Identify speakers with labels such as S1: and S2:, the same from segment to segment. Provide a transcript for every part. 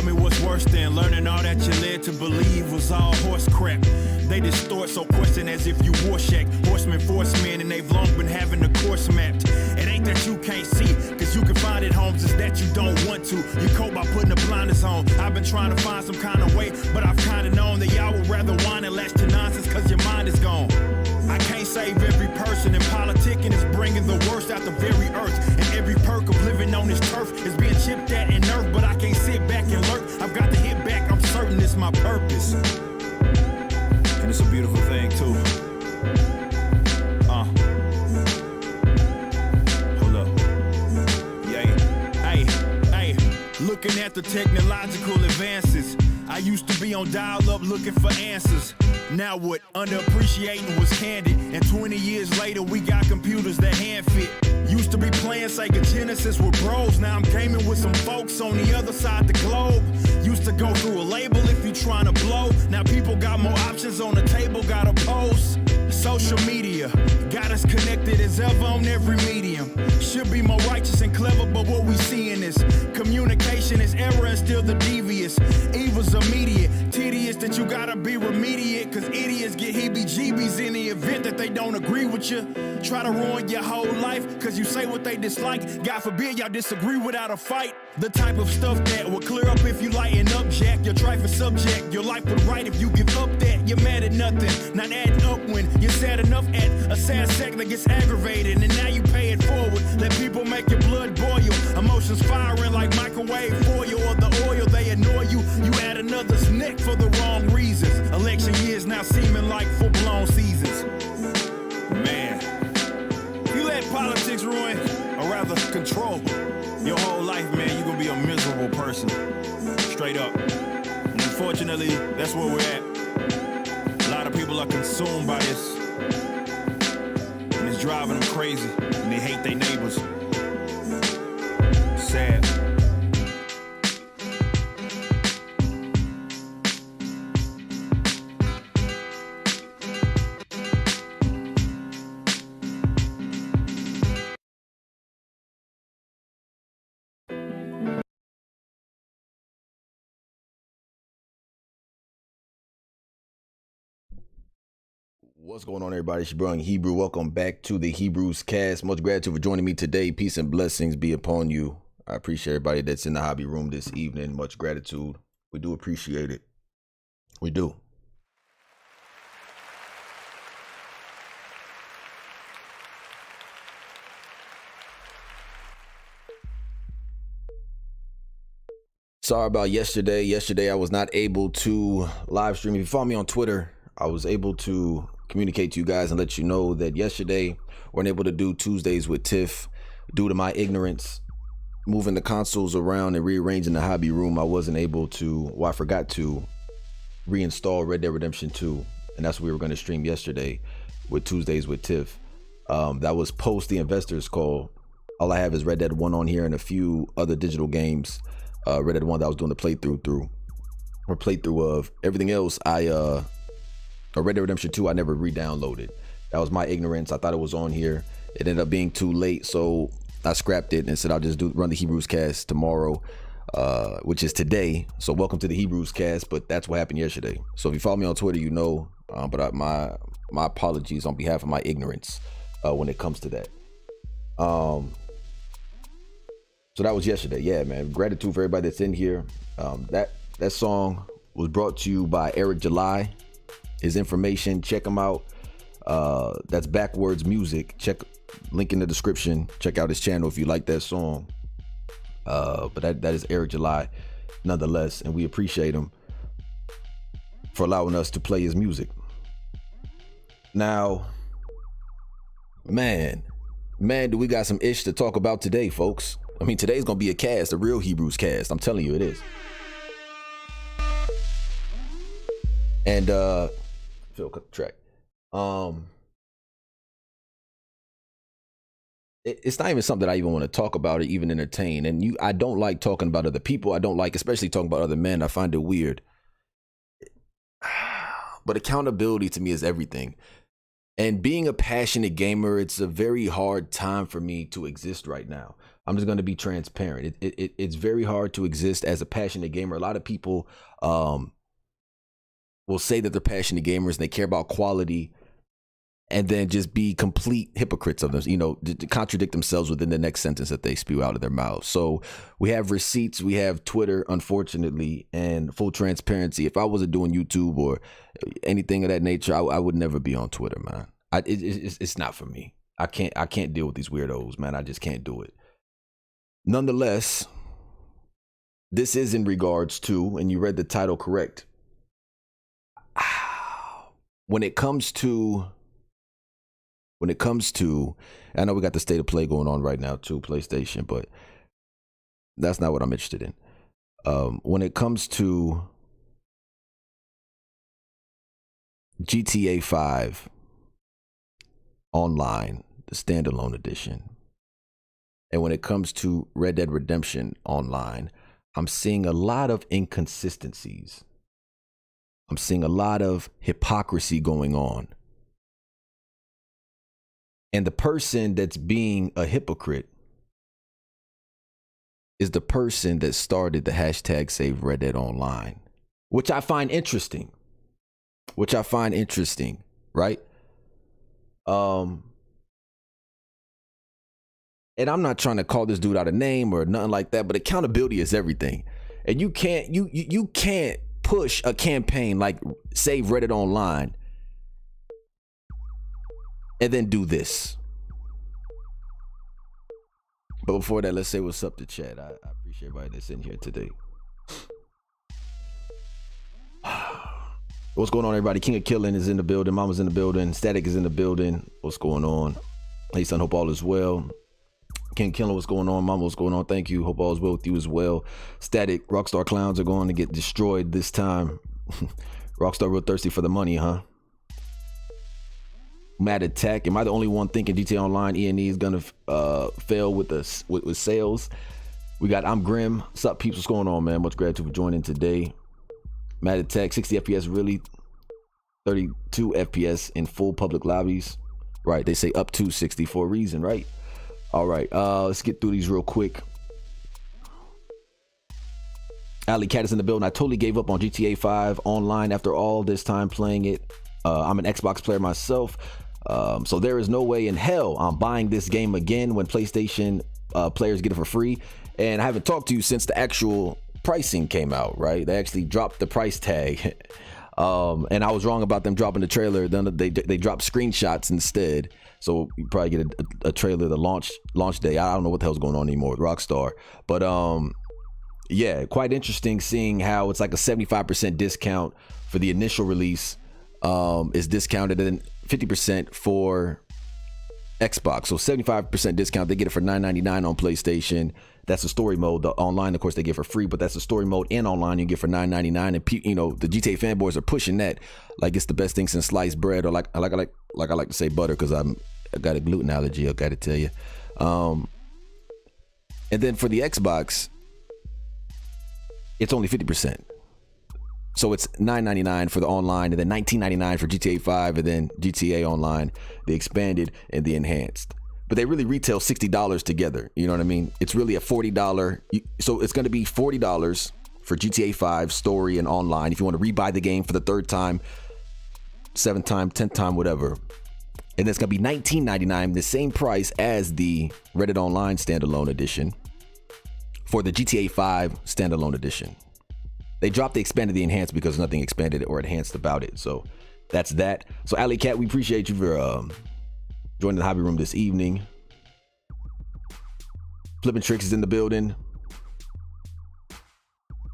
S1: tell me what's worse than learning all that you led to believe was all horse crap. They distort, so question as if you Warshak. Horsemen, forcemen, and they've long been having the course mapped. It ain't that you can't see, cause you can find it, Holmes, it's that you don't want to. You cope by putting the blinders on. I've been trying to find some kind of way, but I've kinda known that y'all would rather whine and latch to nonsense cause your mind is gone. I can't save every person, and politicking is bringing the worst out the very earth. And every perk of living on this turf is being chipped at and nerfed, but I can't sit back and lurk. I've got to hit back, I'm certain it's my purpose. And it's a beautiful thing too. Hold up. Hey, looking at the technological advances. I used to be on dial-up looking for answers. Now what? Underappreciating was candid. And 20 years later, we got computers that hand fit. Used to be playing Sega Genesis with bros. Now I'm gaming with some folks on the other side the globe. Used to go through a label if you trying to blow. Now people got more options on the table, got a post. Social media got us connected as ever on every medium. Should be more righteous and clever, but what we seeing is communication is error and still the devious. Evil's immediate, tedious that you gotta be remediate, cause idiots get heebie-jeebies in the event that they don't agree with you. Try to ruin your whole life, cause you say what they dislike. God forbid y'all disagree without a fight. The type of stuff that will clear up if you lighten up, Jack. Your trifling subject, your life would right if you give up that. You're mad at nothing, not adding up when you're sad enough at a sad sack that gets aggravated, and now you pay it forward. Let people make your blood boil, emotions firing like microwave foil, or the oil they annoy you. You add another's neck for the wrong reasons. Election years now seeming like full-blown seasons. Man, if you let politics ruin, or rather control, your whole life, man, you're gonna be a miserable person. Straight up. And unfortunately, that's where we're at. A lot of people are consumed by this, and it's driving them crazy, and they hate their neighbors. Sad.
S2: What's going on, everybody? It's your brother Hebrew. Welcome back to the Hebrews cast. Much gratitude for joining me today. Peace and blessings be upon you. I appreciate everybody that's in the hobby room this evening. Much gratitude. We do appreciate it. We do. Sorry about yesterday. Yesterday I was not able to live stream. If you follow me on Twitter, I was able to communicate to you guys and let you know that yesterday weren't able to do Tuesdays with Tiff due to my ignorance. Moving the consoles around and rearranging the hobby room, I wasn't able to, I forgot to reinstall Red Dead Redemption 2, and that's what we were going to stream yesterday with Tuesdays with Tiff. That was post the investors call. All I have is Red Dead 1 on here and a few other digital games. Red Dead 1 that I was doing the playthrough of. Everything else Red Dead Redemption 2 I never re-downloaded. That was my ignorance. I thought it was on here. It ended up being too late, so I scrapped it and said I'll just run the Hebrews cast tomorrow, which is today. So welcome to the Hebrews cast, but that's what happened yesterday. So if you follow me on Twitter, you know, but my apologies on behalf of my ignorance when it comes to that. So that was yesterday. Yeah, man. Gratitude for everybody that's in here. That song was brought to you by Eric July. His information, check him out. That's Backwards Music. Check link in the description. Check out his channel if you like that song. But that is Eric July nonetheless, and we appreciate him for allowing us to play his music. Now, man, do we got some ish to talk about today, folks. I mean, today's gonna be a cast, a real Hebrews cast. I'm telling you, it is. And Phil cut the track. It's not even something that I even want to talk about or even entertain. And I don't like talking about other people. I don't like, especially talking about other men. I find it weird. But accountability to me is everything. And being a passionate gamer, it's a very hard time for me to exist right now. I'm just going to be transparent. It's very hard to exist as a passionate gamer. A lot of people will say that they're passionate gamers and they care about quality, and then just be complete hypocrites of them, to contradict themselves within the next sentence that they spew out of their mouths. So we have receipts, we have Twitter, unfortunately, and full transparency. If I wasn't doing YouTube or anything of that nature, I would never be on Twitter, man. It's not for me. I can't deal with these weirdos, man. I just can't do it. Nonetheless, this is in regards to, and you read the title correct. When it comes to, I know we got the state of play going on right now too, PlayStation, but that's not what I'm interested in. When it comes to GTA 5 Online, the standalone edition, and when it comes to Red Dead Redemption Online, I'm seeing a lot of inconsistencies. I'm seeing a lot of hypocrisy going on. And the person that's being a hypocrite is the person that started the hashtag Save Red Dead Online, which I find interesting. Right? And I'm not trying to call this dude out a name or nothing like that, but accountability is everything. And you can't push a campaign like Save Reddit Online and then do this. But before that, let's say what's up to chat. I appreciate everybody that's in here today. What's going on, everybody? King of Killing is in the building. Mama's in the building. Static is in the building. What's going on? Hey, son, hope all is well. King Killing, what's going on? Mama, what's going on? Thank you. Hope all is well with you as well. Static, Rockstar Clowns are going to get destroyed this time. Rockstar real thirsty for the money, huh? Mad Attack. Am I the only one thinking GTA Online E&E is gonna fail with sales? We got I'm Grim. What's up, peeps? What's going on, man? Much gratitude for joining today. Mad Attack, 60 FPS really, 32 FPS in full public lobbies. Right, they say up to 60 for a reason, right? All right, let's get through these real quick. Alley Cat is in the building. I totally gave up on GTA 5 Online after all this time playing it. I'm an Xbox player myself. So there is no way in hell I'm buying this game again when PlayStation players get it for free. And I haven't talked to you since the actual pricing came out, right? They actually dropped the price tag. And I was wrong about them dropping the trailer. Then they dropped screenshots instead. So you probably get a trailer the launch day. I don't know what the hell's going on anymore with Rockstar. But yeah, quite interesting seeing how it's like a 75% discount for the initial release is discounted, and then 50% for Xbox. So 75% discount. They get it for $9.99 on PlayStation. That's the story mode. The online, of course, they get for free, but that's the story mode and online you get for $9.99. And the GTA fanboys are pushing that like it's the best thing since sliced bread, or like I like to say butter, because I got a gluten allergy. I got to tell you. And then for the Xbox, it's only 50%. So it's $9.99 for the online, and then $19.99 for GTA 5, and then GTA Online, the expanded and the enhanced. But they really retail $60 together. You know what I mean? It's really a $40. So it's going to be $40 for GTA 5 story and online if you want to rebuy the game for the third time, seventh time, 10th time, whatever. And it's going to be $19.99, the same price as the Reddit Online standalone edition for the GTA 5 standalone edition. They dropped the expanded, the enhanced, because nothing expanded or enhanced about it. So that's that. So Alley Cat, we appreciate you for joining the hobby room this evening. Flipping Tricks is in the building.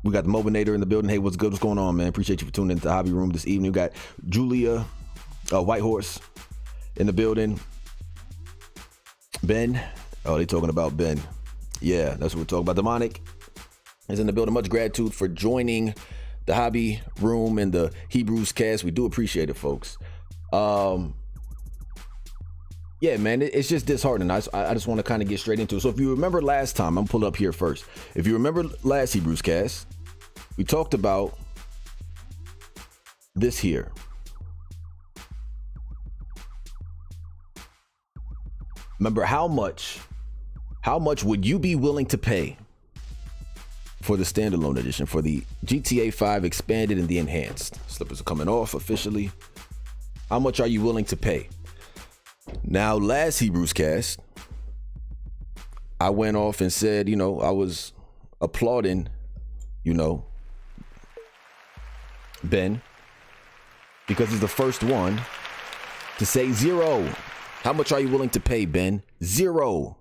S2: We got the Mobinator in the building. Hey, what's good? What's going on, man? Appreciate you for tuning into the hobby room this evening. We got Julia Whitehorse in the building. Ben. Oh, they talking about Ben. Yeah, that's what we're talking about. Demonic is in the building. Much gratitude for joining the hobby room and the Hebrews cast. We do appreciate it, folks. Yeah, man, it's just disheartening. I just want to kind of get straight into it. So if you remember last time, I'm gonna pull it up here first. If you remember last Hebrews cast, we talked about this here. Remember, how much would you be willing to pay for the standalone edition, for the GTA 5 expanded and the enhanced? Slippers are coming off officially. How much are you willing to pay? Now, last Hebrews cast, I went off and said, I was applauding, Ben, because he's the first one to say zero. How much are you willing to pay, Ben? Zero.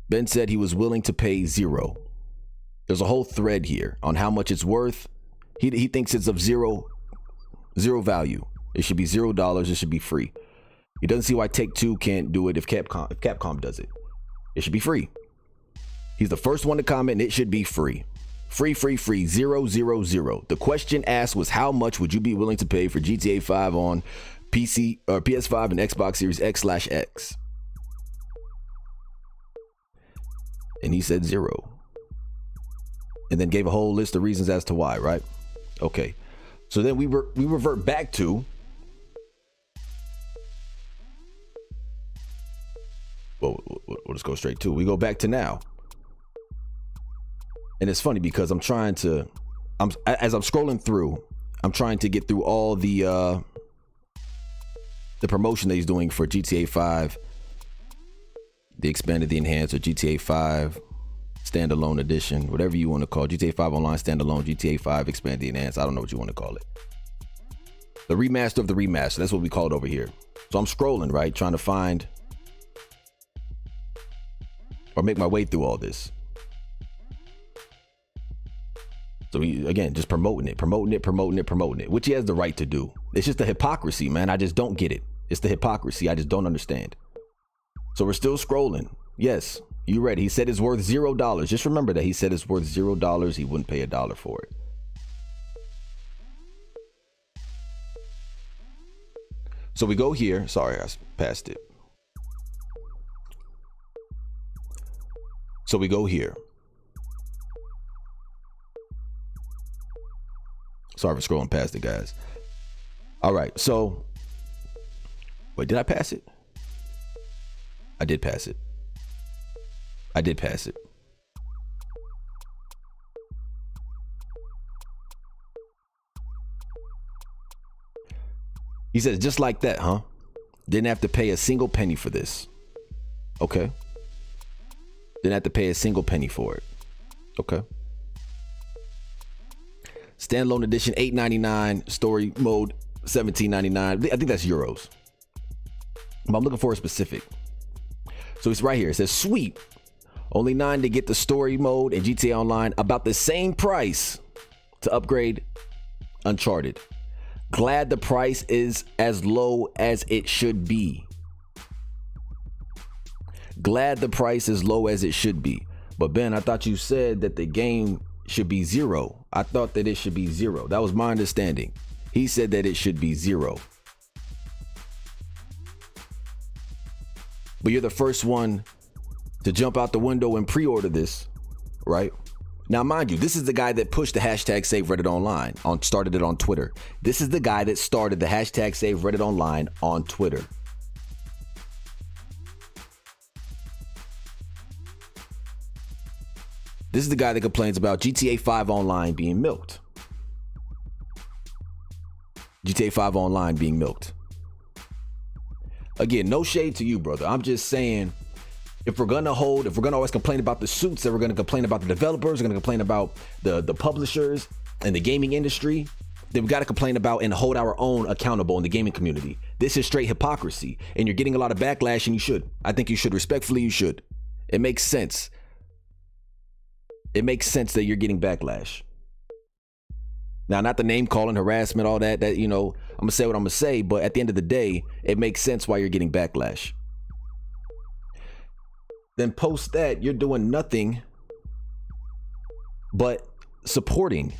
S2: Ben said he was willing to pay zero. There's a whole thread here on how much it's worth. He thinks it's of zero value. It should be $0. It should be free. He doesn't see why Take-Two can't do it if Capcom does it. It should be free. He's the first one to comment, and it should be free. Free, 000. The question asked was, how much would you be willing to pay for GTA 5 on PC or PS5 and Xbox Series X/X? And he said zero. And then gave a whole list of reasons as to why, right? Okay. So then we revert back to we'll just go straight to. We go back to now. And it's funny because as I'm scrolling through, I'm trying to get through all the promotion that he's doing for GTA 5, the expanded, the enhanced, or GTA 5 standalone edition, whatever you want to call it. GTA 5 online standalone, GTA 5 expanded, the enhanced. I don't know what you want to call it. The remaster of the remaster. That's what we call it over here. So I'm scrolling, right, trying to find or make my way through all this. So he, again, just promoting it, which he has the right to do. It's just the hypocrisy, man. I just don't get it. It's the hypocrisy. I just don't understand. So we're still scrolling. Yes, you read. He said it's worth $0. Just remember that he said it's worth $0. He wouldn't pay $1 for it. So we go here. Sorry, I passed it. So we go here. Sorry for scrolling past it, guys. All right, so wait, did I pass it? I did pass it. He says, just like that, huh? Didn't have to pay a single penny for this. Okay. Didn't have to pay a single penny for it. Okay. Standalone edition, $8.99. Story mode, $17.99. I think that's euros. But I'm looking for a specific. So it's right here. It says, sweet. Only $9 to get the story mode and GTA Online. About the same price to upgrade Uncharted. Glad the price is as low as it should be. Glad the price is low as it should be. But Ben, I thought you said that the game should be $0. I thought that it should be $0. That was my understanding. He said that it should be $0. But you're the first one to jump out the window and pre-order this, right? Now, mind you, this is the guy that pushed the hashtag Save Reddit Online, started it on Twitter. This is the guy that started the hashtag Save Reddit Online on Twitter. This is the guy that complains about GTA 5 Online being milked. GTA 5 Online being milked. Again, no shade to you, brother. I'm just saying, if we're gonna always complain about the suits, then we're gonna complain about the developers, we're gonna complain about the publishers and the gaming industry, then we gotta complain about and hold our own accountable in the gaming community. This is straight hypocrisy, and you're getting a lot of backlash, and you should. I think you should. Respectfully, you should. It makes sense. It makes sense that you're getting backlash. Now, not the name calling, harassment, all that, I'm gonna say what I'm gonna say, but at the end of the day, it makes sense why you're getting backlash. Then post that, you're doing nothing but supporting.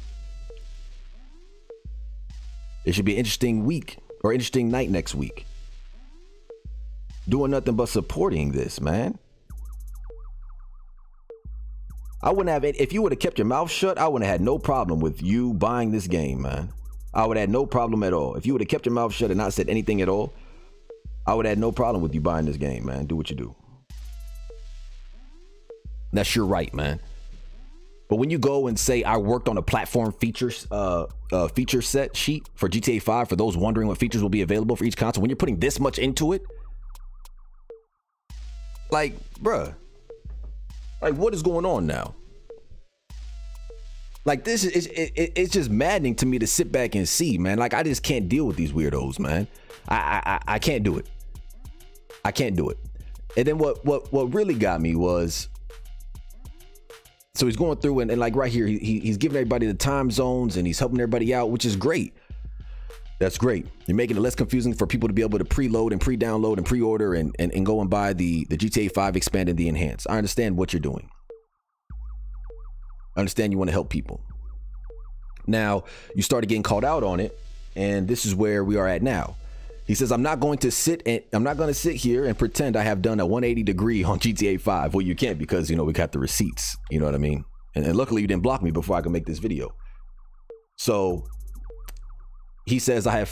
S2: It should be an interesting week or interesting night next week. Doing nothing but supporting this, man. I wouldn't have, if you would have kept your mouth shut, I wouldn't have had no problem with you buying this game, man. I would have had no problem at all. If you would have kept your mouth shut and not said anything at all, I would have no problem with you buying this game, man. Do what you do. That's your right, man. But when you go and say I worked on a platform features feature set sheet for GTA 5 for those wondering what features will be available for each console, when you're putting this much into it, like, bruh, like what is going on now? Like this is it's just maddening to me to sit back and see, man. Like I just can't deal with these weirdos, man. I can't do it. I can't do it. And then what really got me was, so he's going through and like right here, he's giving everybody the time zones and he's helping everybody out, which is great. That's great. You're making it less confusing for people to be able to preload and pre-download and pre-order and go and buy the GTA 5 expand and the enhanced. I understand what you're doing. I understand you want to help people. Now, you started getting called out on it, and this is where we are at now. He says, I'm not going to sit here and pretend I have done a 180 degree on GTA 5. Well, you can't because, we got the receipts. You know what I mean? And luckily you didn't block me before I could make this video. So he says, I have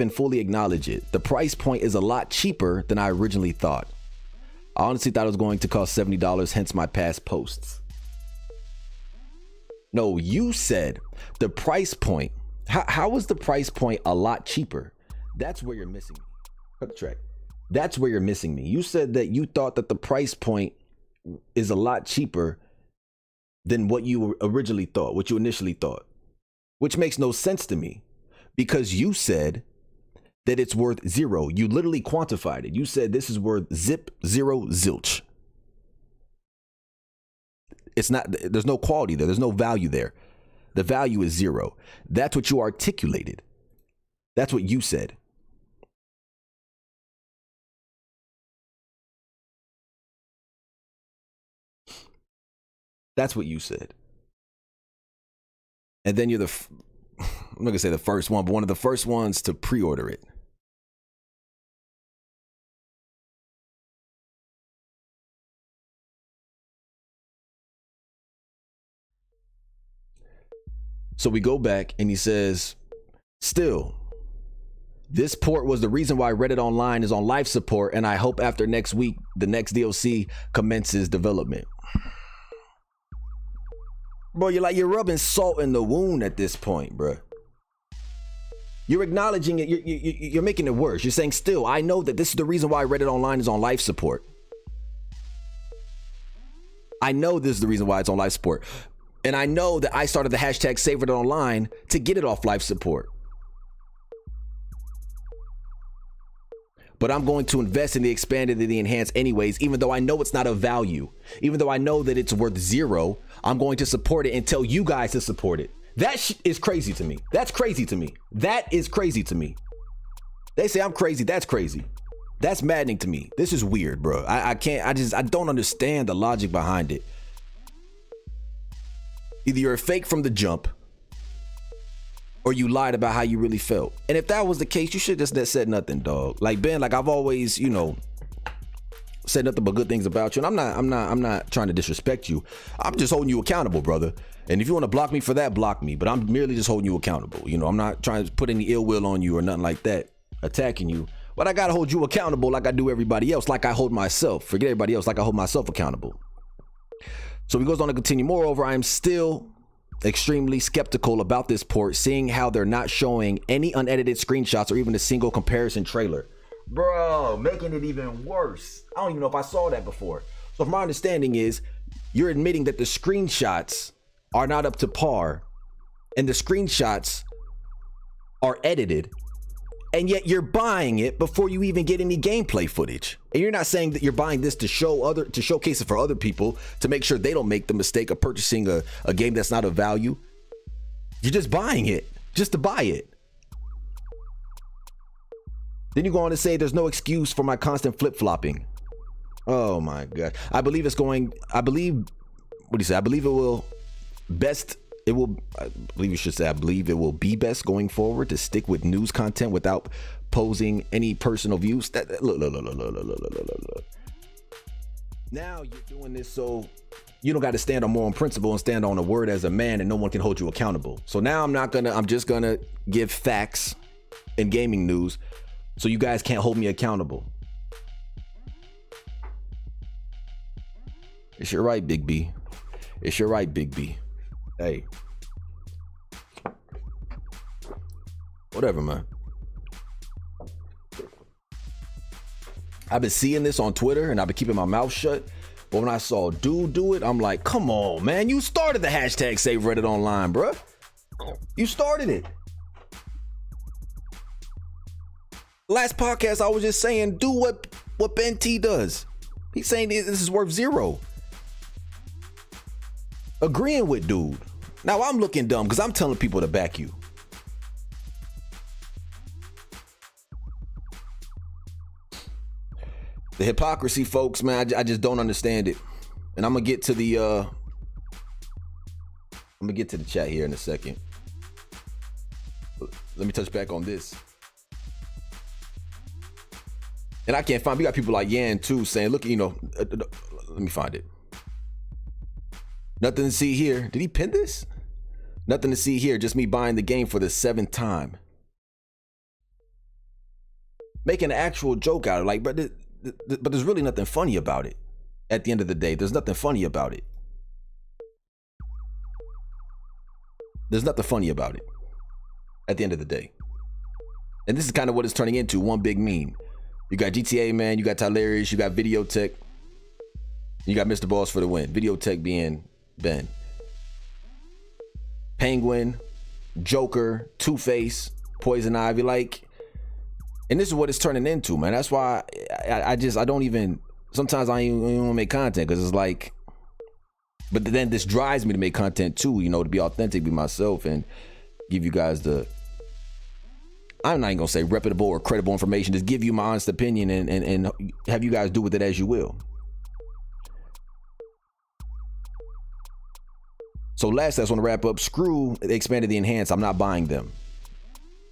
S2: and fully acknowledge it. The price point is a lot cheaper than I originally thought. I honestly thought it was going to cost $70, hence my past posts. No, you said the price point. How is the price point a lot cheaper? That's where you're missing me. Cut the track. That's where you're missing me. You said that you thought that the price point is a lot cheaper than what you originally thought, what you initially thought, which makes no sense to me because you said that it's worth zero. You literally quantified it. You said this is worth zip, zero, zilch. It's not, there's no quality there. There's no value there. The value is zero. That's what you articulated. That's what you said. That's what you said. And then you're I'm not gonna say the first one, but one of the first ones to pre-order it. So we go back and he says, still, this port was the reason why Reddit Online is on life support, and I hope after next week, the next DLC commences development. Bro, you're rubbing salt in the wound at this point, bro. You're acknowledging it. You're making it worse. You're saying, still, I know that this is the reason why Reddit Online is on life support. I know this is the reason why it's on life support. And I know that I started the hashtag Save It Online to get it off life support. But I'm going to invest in the expanded and the enhanced anyways, even though I know it's not of value. Even though I know that it's worth zero, I'm going to support it and tell you guys to support it. That is crazy to me. That's crazy to me. That is crazy to me. They say I'm crazy. That's crazy. That's maddening to me. This is weird, bro. I don't understand the logic behind it. Either you're a fake from the jump or you lied about how you really felt. And if that was the case, you should just said nothing, dog. Like Ben, like I've always, said nothing but good things about you. And I'm not trying to disrespect you. I'm just holding you accountable, brother. And if you want to block me for that, block me. But I'm merely just holding you accountable. I'm not trying to put any ill will on you or nothing like that, attacking you. But I got to hold you accountable like I do everybody else, like I hold myself. Forget everybody else, like I hold myself accountable. So he goes on to continue. Moreover, I am still extremely skeptical about this port, seeing how they're not showing any unedited screenshots or even a single comparison trailer. Bro, making it even worse. I don't even know if I saw that before. So from my understanding is you're admitting that the screenshots are not up to par and the screenshots are edited, and yet you're buying it before you even get any gameplay footage. And you're not saying that you're buying this to showcase it for other people, to make sure they don't make the mistake of purchasing a game that's not of value. You're just buying it just to buy it. Then you go on to say there's no excuse for my constant flip-flopping. Oh my God. I believe it will be best going forward to stick with news content without posing any personal views. Look. Now you're doing this so you don't got to stand on moral principle and stand on a word as a man, and no one can hold you accountable. So now I'm just gonna give facts and gaming news So you guys can't hold me accountable. It's your right, Big B. It's your right, Big B. Hey. Whatever, man. I've been seeing this on Twitter and I've been keeping my mouth shut. But when I saw dude do it, I'm like, come on, man. You started the hashtag Save Reddit Online, bruh. You started it. Last podcast, I was just saying, do what Ben T does. He's saying this is worth 0. Agreeing with dude. Now I'm looking dumb because I'm telling people to back you. The hypocrisy, folks, man, I just don't understand it. And I'm gonna get to the chat here in a second. Let me touch back on this. And I can't find, we got people like Yan too saying, look, let me find it. Nothing to see here. Did he pin this? Nothing to see here. Just me buying the game for the 7th time. Making an actual joke out of it. Like, but there's really nothing funny about it. At the end of the day, there's nothing funny about it. There's nothing funny about it. At the end of the day. And this is kind of what it's turning into. One big meme. You got GTA, man. You got Tylarious. You got Videotech. You got Mr. Boss for the win. Videotech being Ben. Penguin. Joker. Two-Face. Poison Ivy. Like... And this is what it's turning into, man. That's why I don't even, sometimes I don't even want to make content because it's like, but then this drives me to make content too, to be authentic, be myself and give you guys I'm not even going to say reputable or credible information, just give you my honest opinion and have you guys do with it as you will. So last, I just want to wrap up. Screw, they expanded the enhanced. I'm not buying them.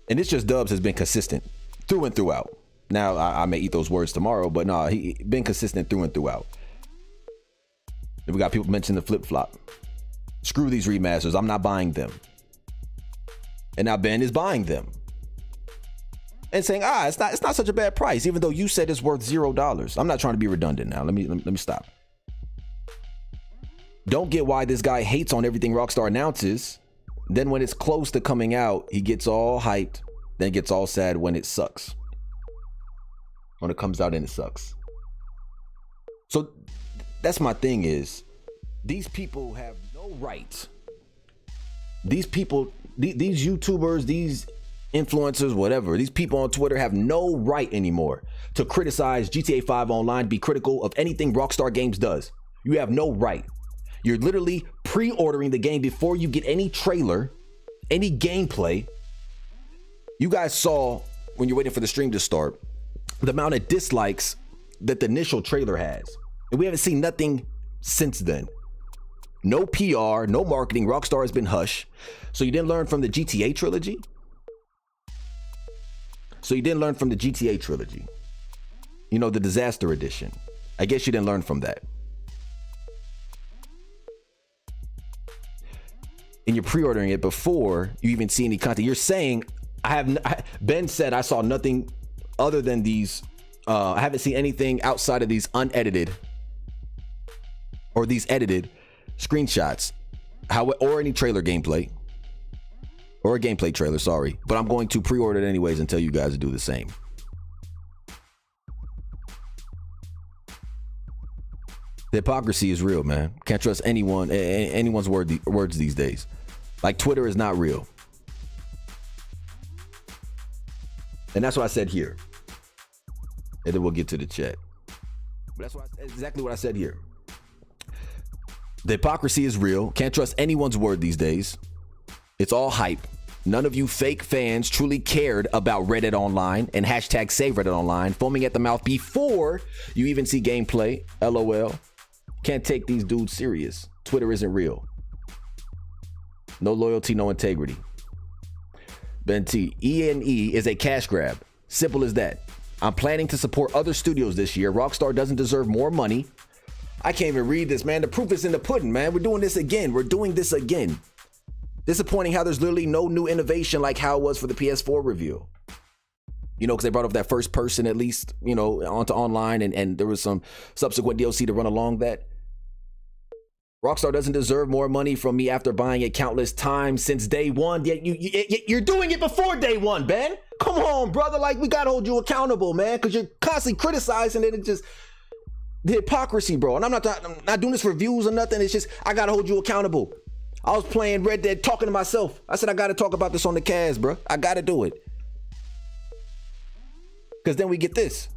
S2: And it's just Dubs has been consistent. Through and throughout. Now, I may eat those words tomorrow, but no, he been consistent through and throughout. Then we got people mentioning the flip-flop. Screw these remasters. I'm not buying them. And now Ben is buying them. And saying, it's not such a bad price, even though you said it's worth $0. I'm not trying to be redundant now. Let me stop. Don't get why this guy hates on everything Rockstar announces. Then when it's close to coming out, he gets all hyped. Then gets all sad when it sucks. When it comes out and it sucks. So that's my thing is, these people have no right. These people, these YouTubers, these influencers, whatever, these people on Twitter have no right anymore to criticize GTA 5 Online, be critical of anything Rockstar Games does. You have no right. You're literally pre-ordering the game before you get any trailer, any gameplay. You guys saw, when you're waiting for the stream to start, the amount of dislikes that the initial trailer has. And we haven't seen nothing since then. No PR, no marketing. Rockstar has been hush. So you didn't learn from the GTA trilogy? The Disaster Edition. I guess you didn't learn from that. And you're pre-ordering it before you even see any content. You're saying... Ben said I saw nothing other than these. I haven't seen anything outside of these unedited or these edited screenshots, or any trailer gameplay or a gameplay trailer. Sorry, but I'm going to pre-order it anyways and tell you guys to do the same. The hypocrisy is real, man. Can't trust anyone's words these days. Like Twitter is not real. And that's what I said here. And then we'll get to the chat. But that's exactly what I said here. The hypocrisy is real. Can't trust anyone's word these days. It's all hype. None of you fake fans truly cared about Reddit Online and hashtag Save Reddit Online, foaming at the mouth before you even see gameplay. LOL. Can't take these dudes serious. Twitter isn't real. No loyalty, no integrity. Ben T, E&E is a cash grab. Simple as that. I'm planning to support other studios this year. Rockstar doesn't deserve more money. I can't even read this, man. The proof is in the pudding, man. We're doing this again. Disappointing how there's literally no new innovation like how it was for the PS4 review. You know, because they brought up that first person, at least, you know, onto online, and there was some subsequent DLC to run along that. Rockstar doesn't deserve more money from me after buying it countless times since day one. Yet you're doing it before day one, Ben. Come on, brother. Like, we gotta hold you accountable, man, because you're constantly criticizing it. It's just the hypocrisy, bro. And I'm not doing this for views or nothing. It's just I gotta hold you accountable. I was playing Red Dead, talking to myself. I said I gotta talk about this on the cast, bro. I gotta do it. Because then we get this.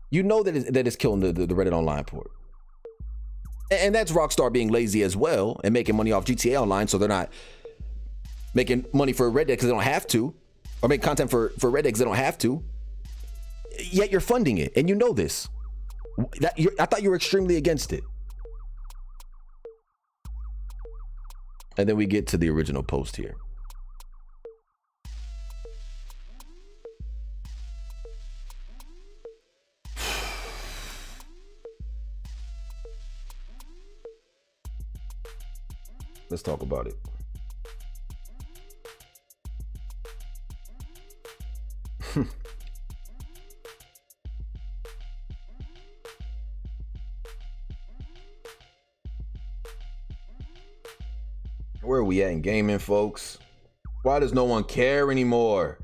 S2: You know that it's killing the Reddit Online port. And that's Rockstar being lazy as well and making money off GTA Online, so they're not making money for Red Dead because they don't have to, or make content for Red Dead because they don't have to. Yet you're funding it, and you know this. I thought you were extremely against it. And then we get to the original post here. Let's talk about it. Where are we at in gaming, folks? Why does no one care anymore?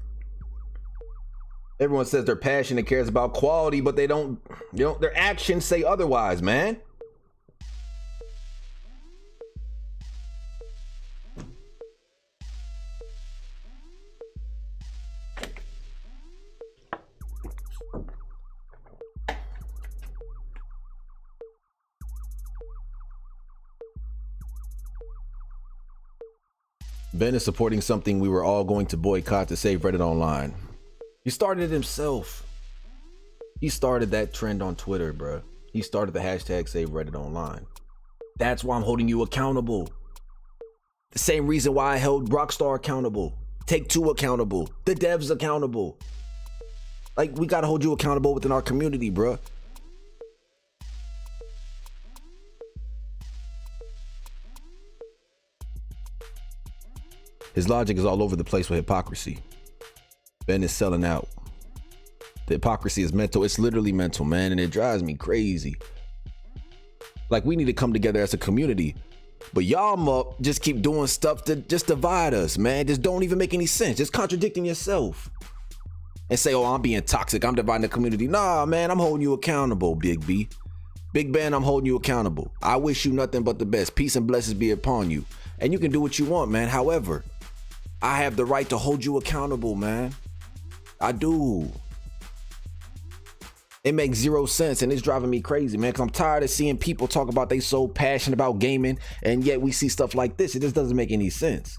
S2: Everyone says they're passionate, cares about quality, but they don't, their actions say otherwise, man. Ben is supporting something we were all going to boycott to save Reddit Online. He started it himself. He started that trend on Twitter, bro. He started the hashtag save Reddit Online. That's why I'm holding you accountable. The same reason why I held Rockstar accountable, Take-Two accountable, the devs accountable. Like, we gotta hold you accountable within our community, bro. His logic is all over the place with hypocrisy. Ben is selling out. The hypocrisy is mental. It's literally mental, man, and it drives me crazy. Like, we need to come together as a community, but y'all just keep doing stuff to just divide us, man. Just don't even make any sense. Just contradicting yourself. And say, oh, I'm being toxic, I'm dividing the community. Nah, man, I'm holding you accountable, Big B. Big Ben, I'm holding you accountable. I wish you nothing but the best. Peace and blessings be upon you. And you can do what you want, man. However, I have the right to hold you accountable, man. I do. It makes zero sense, and it's driving me crazy, man, because I'm tired of seeing people talk about they so passionate about gaming, and yet we see stuff like this. It just doesn't make any sense.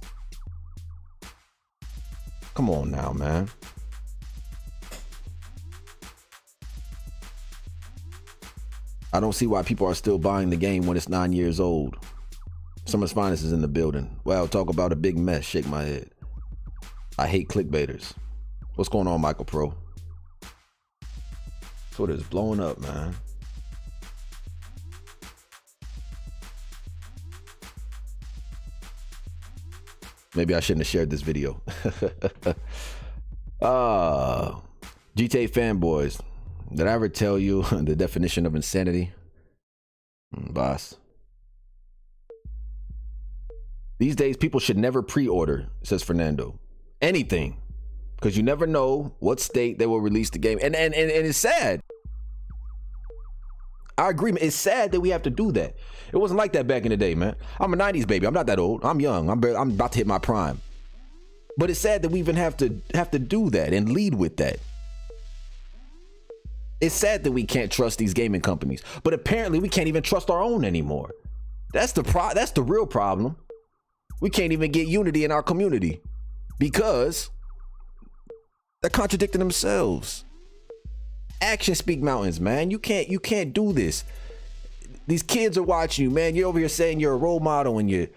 S2: Come on now, man. I don't see why people are still buying the game when it's 9 years old. Summer's Finest is in the building. Well, talk about a big mess. Shake my head. I hate clickbaiters. What's going on, Michael Pro? Twitter's blowing up, man. Maybe I shouldn't have shared this video. GTA fanboys. Did I ever tell you the definition of insanity? Boss. These days, people should never pre-order, says Fernando. Anything. Because you never know what state they will release the game. And it's sad. I agree. It's sad that we have to do that. It wasn't like that back in the day, man. I'm a 90s baby. I'm not that old. I'm young. I'm about to hit my prime. But it's sad that we even have to do that and lead with that. It's sad that we can't trust these gaming companies. But apparently we can't even trust our own anymore. That's the real problem. We can't even get unity in our community because they're contradicting themselves. Actions speak mountains, man. You can't do this. These kids are watching you, man. You're over here saying you're a role model and you're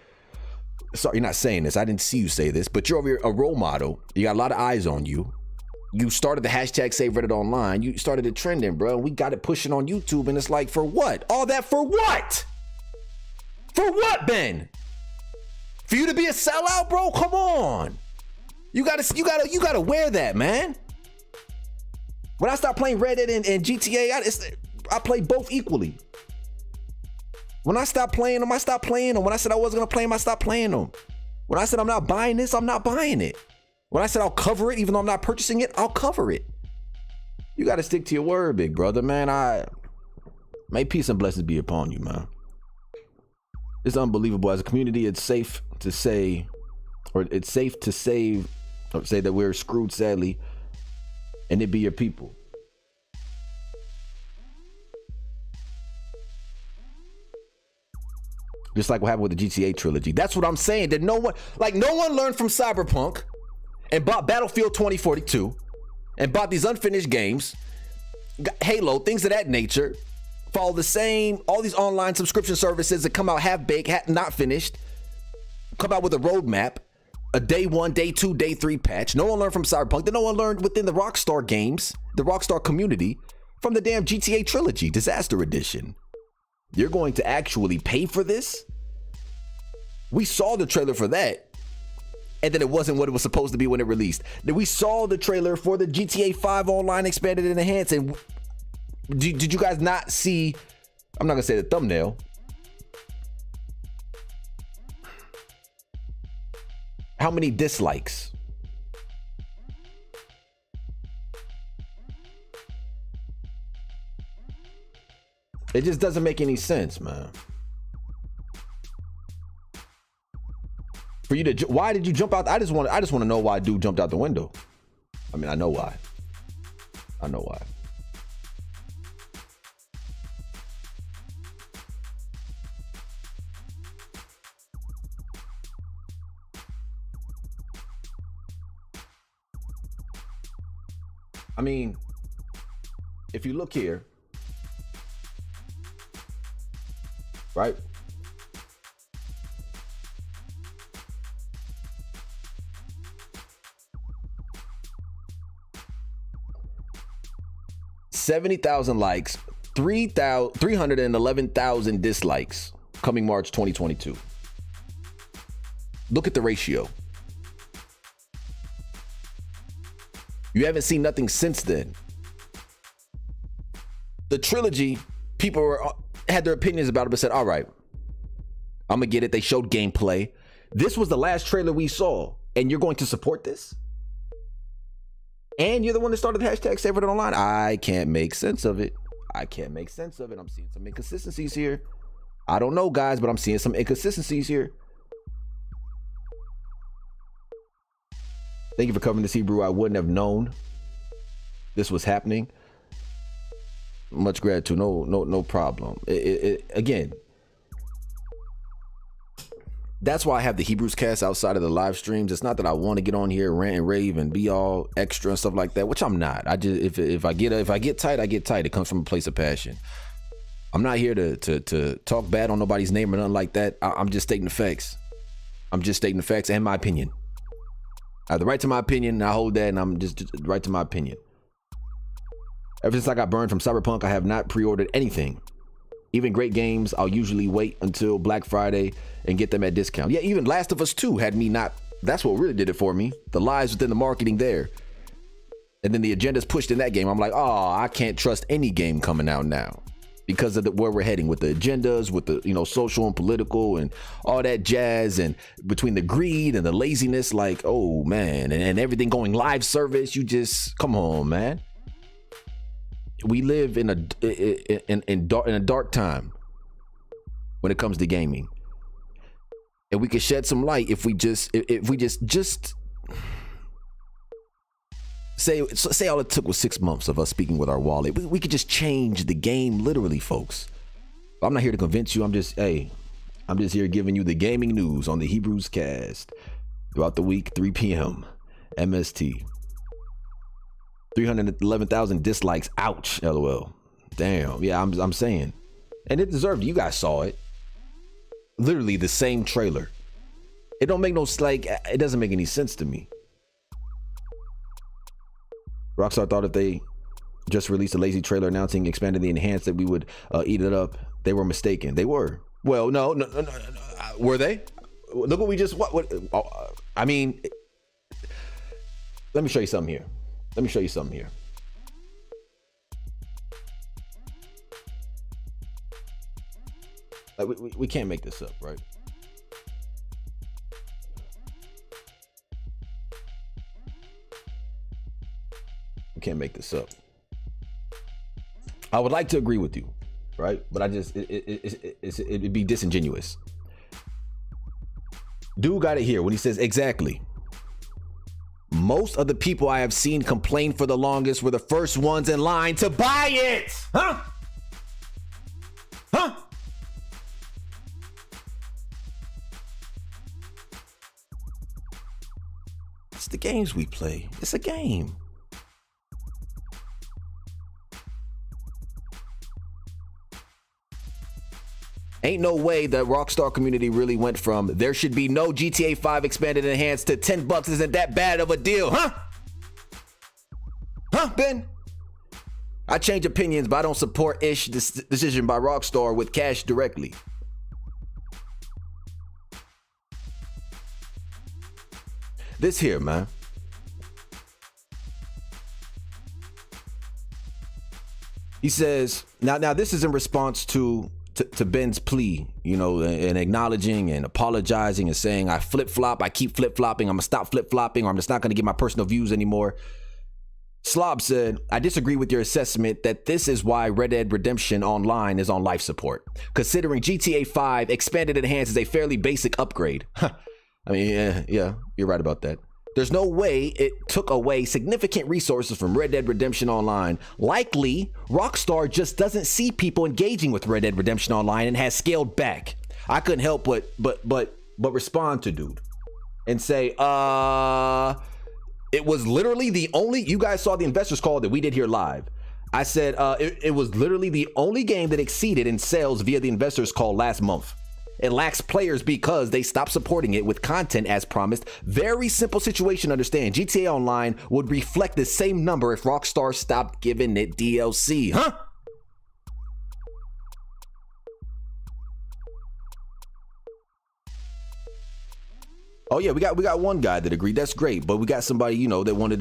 S2: not saying this. I didn't see you say this, but you're over here a role model. You got a lot of eyes on you. You started the hashtag Save Reddit Online. You started it trending, bro. We got it pushing on YouTube, and it's like, for what? All that for what? For what, Ben? For you to be a sellout, bro? Come on. You gotta wear that, man. When I stopped playing Red Dead and GTA, I play both equally. When I stopped playing them, I stopped playing them. When I said I wasn't gonna play them, I stopped playing them. When I said I'm not buying this, I'm not buying it. When I said I'll cover it, even though I'm not purchasing it, I'll cover it. You gotta stick to your word, big brother, man. May peace and blessings be upon you, man. It's unbelievable. As a community, it's safe to say, or it's safe to say that we're screwed, sadly, and it be your people. Just like what happened with the GTA trilogy. That's what I'm saying. That no one learned from Cyberpunk and bought Battlefield 2042 and bought these unfinished games, Halo, things of that nature. Follow the same, all these online subscription services that come out half-baked, not finished, come out with a roadmap, a day 1, day 2, day 3 patch. No one learned from Cyberpunk. Then no one learned within the Rockstar games, the Rockstar community, from the damn GTA trilogy, Disaster Edition. You're going to actually pay for this? We saw the trailer for that, and then it wasn't what it was supposed to be when it released. Then we saw the trailer for the GTA 5 Online Expanded and Enhanced, and did you guys not see, I'm not gonna say the thumbnail, how many dislikes? It just doesn't make any sense, man. For you to, why did you jump out? I just want to know why dude jumped out the window. I mean, I know why. I mean, if you look here, right? $70,000 likes, 311,000 dislikes coming March 2022. Look at the ratio. You haven't seen nothing since then. The trilogy, people had their opinions about it, but said, all right, I'm gonna get it. They showed gameplay. This was the last trailer we saw, and you're going to support this? And you're the one that started the hashtag Save It Online. I can't make sense of it. I'm seeing some inconsistencies here. I don't know, guys, but I'm seeing some inconsistencies here. Thank you for covering this, Hebrew. I wouldn't have known this was happening. Much gratitude. No problem. Again, that's why I have the Hebrews cast outside of the live streams. It's not that I want to get on here, rant and rave, and be all extra and stuff like that, which I'm not. I just if I get tight, I get tight. It comes from a place of passion. I'm not here to talk bad on nobody's name or nothing like that. I'm just stating the facts. I'm just stating the facts and my opinion. I have the right to my opinion, and I hold that, and I'm just right to my opinion. Ever since I got burned from Cyberpunk, I have not pre-ordered anything. Even great games, I'll usually wait until Black Friday and get them at discount. Yeah, even Last of Us 2 had me not, that's what really did it for me. The lies within the marketing there. And then the agenda's pushed in that game. I'm like, oh, I can't trust any game coming out now. Because of where we're heading with the agendas, with the social and political and all that jazz, and between the greed and the laziness, like, oh man, and everything going live service, you just, come on, man. We live in a dark time when it comes to gaming, and we could shed some light if we just say all it took was 6 months of us speaking with our wallet. We could just change the game, literally, folks. I'm not here to convince you. I'm just here giving you the gaming news on the Hebrews cast throughout the week, 3 p.m. MST. 311,000 dislikes. Ouch. LOL. Damn. Yeah, I'm saying. And it deserved it. You guys saw it. Literally the same trailer. It don't make it doesn't make any sense to me. Rockstar thought if they just released a lazy trailer announcing expanded the enhanced that we would eat it up. They were mistaken. They were. Well, no. Were they? Look what we just, I mean, Let me show you something here. Let me show you something here. Like we can't make this up, right? We can't make this up. I would like to agree with you, right? But I just it'd be disingenuous. Dude got it here when he says exactly. Most of the people I have seen complain for the longest were the first ones in line to buy it. Huh? Huh? It's the games we play. It's a game. Ain't no way the Rockstar community really went from there should be no GTA 5 expanded and enhanced to $10 isn't that bad of a deal, huh? Huh, Ben? I change opinions, but I don't support decision by Rockstar with cash directly. This here, man. He says, now this is in response to Ben's plea, you know, and acknowledging and apologizing and saying, I flip-flop, I keep flip-flopping, I'm gonna stop flip-flopping, or I'm just not gonna give my personal views anymore. Slob said, I disagree with your assessment that this is why Red Dead Redemption Online is on life support. Considering GTA 5 expanded and enhanced is a fairly basic upgrade. I mean, yeah, you're right about that. There's no way it took away significant resources from Red Dead Redemption Online. Likely, Rockstar just doesn't see people engaging with Red Dead Redemption Online and has scaled back. I couldn't help but respond to dude and say, it was literally the only, you guys saw the investors call that we did here live. I said, it was literally the only game that exceeded in sales via the investors call last month. It lacks players because they stopped supporting it with content as promised. Very simple situation to understand. GTA Online would reflect the same number if Rockstar stopped giving it DLC, huh? Oh yeah, we got one guy that agreed. That's great, but we got somebody, you know, that wanted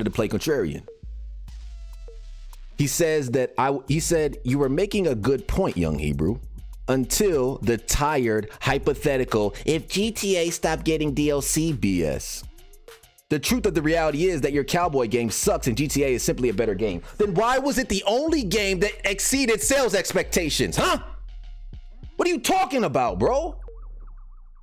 S2: to play contrarian. He says that he said you were making a good point, young Hebrew. Until the tired, hypothetical, if GTA stopped getting DLC BS. The truth of the reality is that your cowboy game sucks and GTA is simply a better game. Then why was it the only game that exceeded sales expectations, huh? What are you talking about, bro?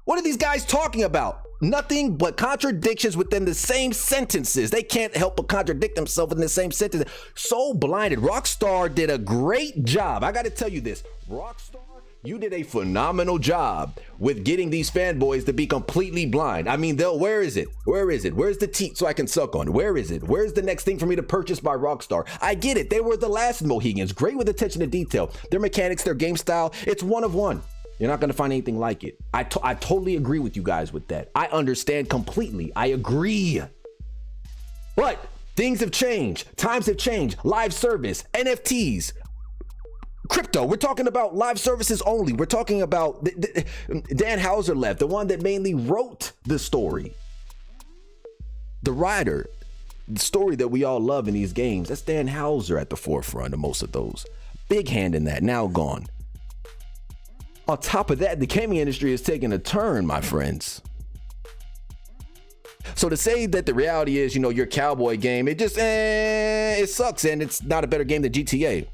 S2: What are these guys talking about? Nothing but contradictions within the same sentences. They can't help but contradict themselves in the same sentence. So blinded. Rockstar did a great job. I got to tell you this. Rockstar, you did a phenomenal job with getting these fanboys to be completely blind. I mean, where is it? Where is it? Where's the teat so I can suck on? Where is it? Where's the next thing for me to purchase by Rockstar? I get it. They were the last Mohegans. Great with attention to detail. Their mechanics, their game style, it's one of one. You're not going to find anything like it. I totally agree with you guys with that. I understand completely. I agree. But things have changed. Times have changed. Live service, NFTs, crypto. We're talking about live services only. We're talking about Dan Houser left, the one that mainly wrote the story. The writer, the story that we all love in these games. That's Dan Houser at the forefront of most of those. Big hand in that, now gone. On top of that, the gaming industry is taking a turn, my friends. So to say that the reality is, you know, your cowboy game, it just, it sucks and it's not a better game than GTA.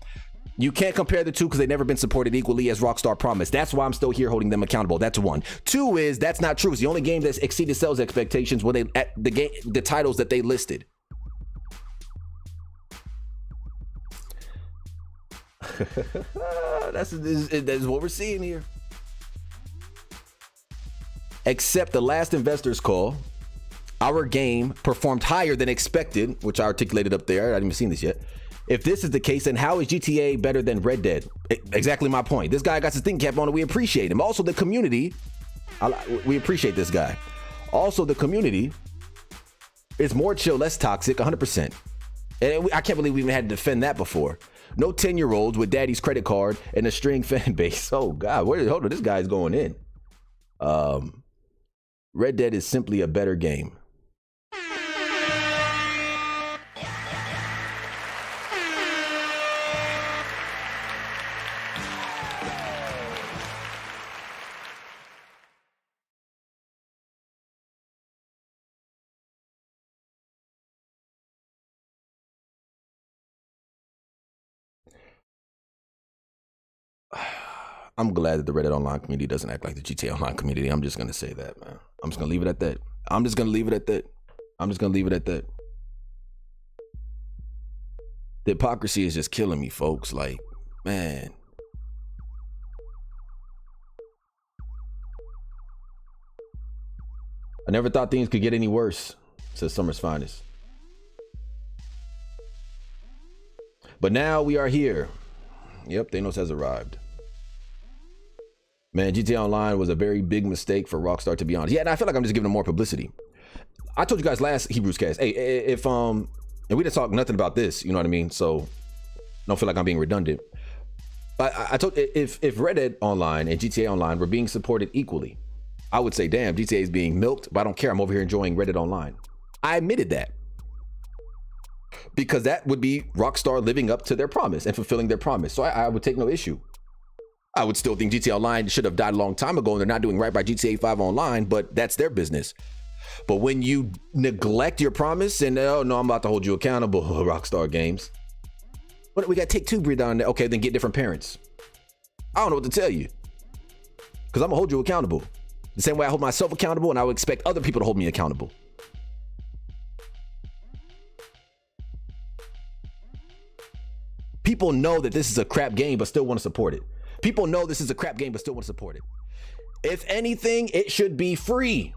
S2: You can't compare the two because they've never been supported equally as Rockstar promised. That's why I'm still here holding them accountable. That's one. Two is, that's not true. It's the only game that's exceeded sales expectations when the titles that they listed. That's what we're seeing here. Except the last investors call, our game performed higher than expected, which I articulated up there. I haven't even seen this yet. If this is the case, then how is GTA better than Red Dead? Exactly my point. This guy got his thinking cap on and we appreciate him. Also, the community, we appreciate this guy. Also, the community is more chill, less toxic, 100%. And I can't believe we even had to defend that before. No 10-year-olds with daddy's credit card and a string fan base. Oh God, hold on, this guy's going in. Red Dead is simply a better game. I'm glad that the Reddit Online community doesn't act like the GTA Online community. I'm just going to say that, man. I'm just going to leave it at that. I'm just going to leave it at that. The hypocrisy is just killing me, folks. Like, man. I never thought things could get any worse, says Summer's Finest. But now we are here. Yep, Thanos has arrived. Man, GTA Online was a very big mistake for Rockstar, to be honest. Yeah, and I feel like I'm just giving them more publicity. I told you guys last Hebrews cast, hey, if and we didn't talk nothing about this, you know what I mean? So I don't feel like I'm being redundant. But I told, if Red Dead Online and GTA Online were being supported equally, I would say, damn, GTA is being milked, but I don't care. I'm over here enjoying Red Dead Online. I admitted that. Because that would be Rockstar living up to their promise and fulfilling their promise. So I would take no issue. I would still think GTA Online should have died a long time ago and they're not doing right by GTA 5 Online, but that's their business. But when you neglect your promise and, oh no, I'm about to hold you accountable, Rockstar Games. But we got Take-Two breed down there. Okay, then get different parents. I don't know what to tell you. Because I'm going to hold you accountable. The same way I hold myself accountable and I would expect other people to hold me accountable. People know that this is a crap game, but still want to support it. People know this is a crap game, but still want to support it. If anything, it should be free.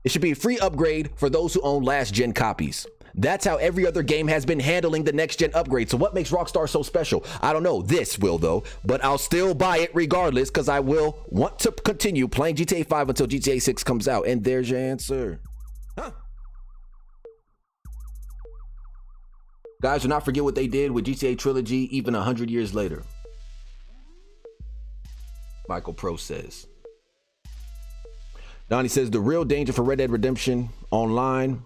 S2: It should be a free upgrade for those who own last gen copies. That's how every other game has been handling the next gen upgrade. So what makes Rockstar so special? I don't know. This will though, but I'll still buy it regardless because I will want to continue playing GTA 5 until GTA 6 comes out. And there's your answer. Huh? Guys, do not forget what they did with GTA Trilogy even 100 years later. Michael Pro says. Donnie says the real danger for Red Dead Redemption Online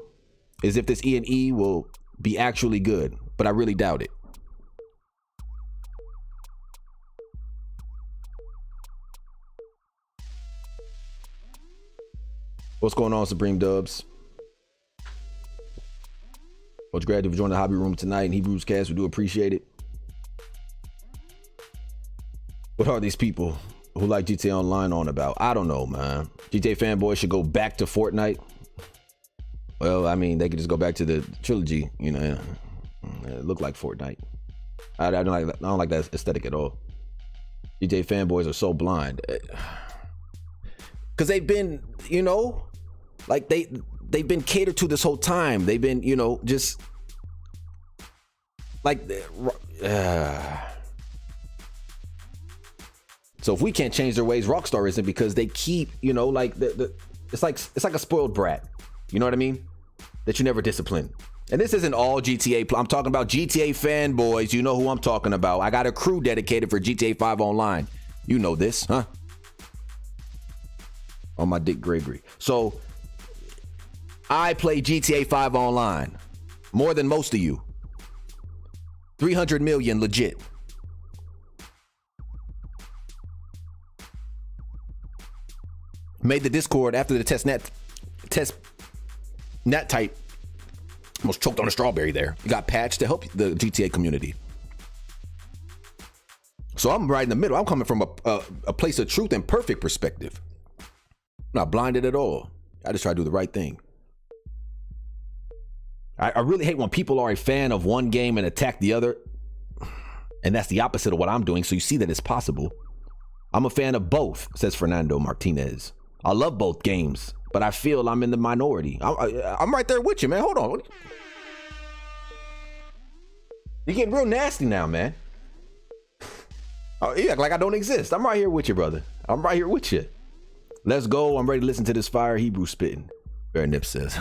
S2: is if this E&E will be actually good, but I really doubt it. What's going on, Supreme Dubs? Much glad to join the hobby room tonight in Hebrews Cast. We do appreciate it. What are these people who like GTA Online on about? I don't know, man. GTA fanboys should go back to Fortnite. Well, I mean, they could just go back to the trilogy, you know. It looked like Fortnite. I don't like that aesthetic at all. GTA fanboys are so blind. Because they've been, you know, like they've been catered to this whole time. They've been, you know, just like so if we can't change their ways, Rockstar isn't, because they keep, you know, like it's like a spoiled brat. You know what I mean? That you never discipline. And this isn't all GTA. I'm talking about GTA fanboys. You know who I'm talking about. I got a crew dedicated for GTA 5 Online. You know this, huh? On my Dick Gregory. So I play GTA 5 Online more than most of you. 300 million legit. Made the Discord after the test net type almost choked on a strawberry there. You got patched to help the GTA community. So I'm right in the middle. I'm coming from a place of truth and perfect perspective. I'm not blinded at all. I just try to do the right thing. I really hate when people are a fan of one game and attack the other. And that's the opposite of what I'm doing. So you see that it's possible. I'm a fan of both, says Fernando Martinez. I love both games, but I feel I'm in the minority. I'm right there with you, man. Hold on. You're getting real nasty now, man. Oh, you act like I don't exist. I'm right here with you, brother. I'm right here with you. Let's go. I'm ready to listen to this fire Hebrew spitting. Bear Nip says.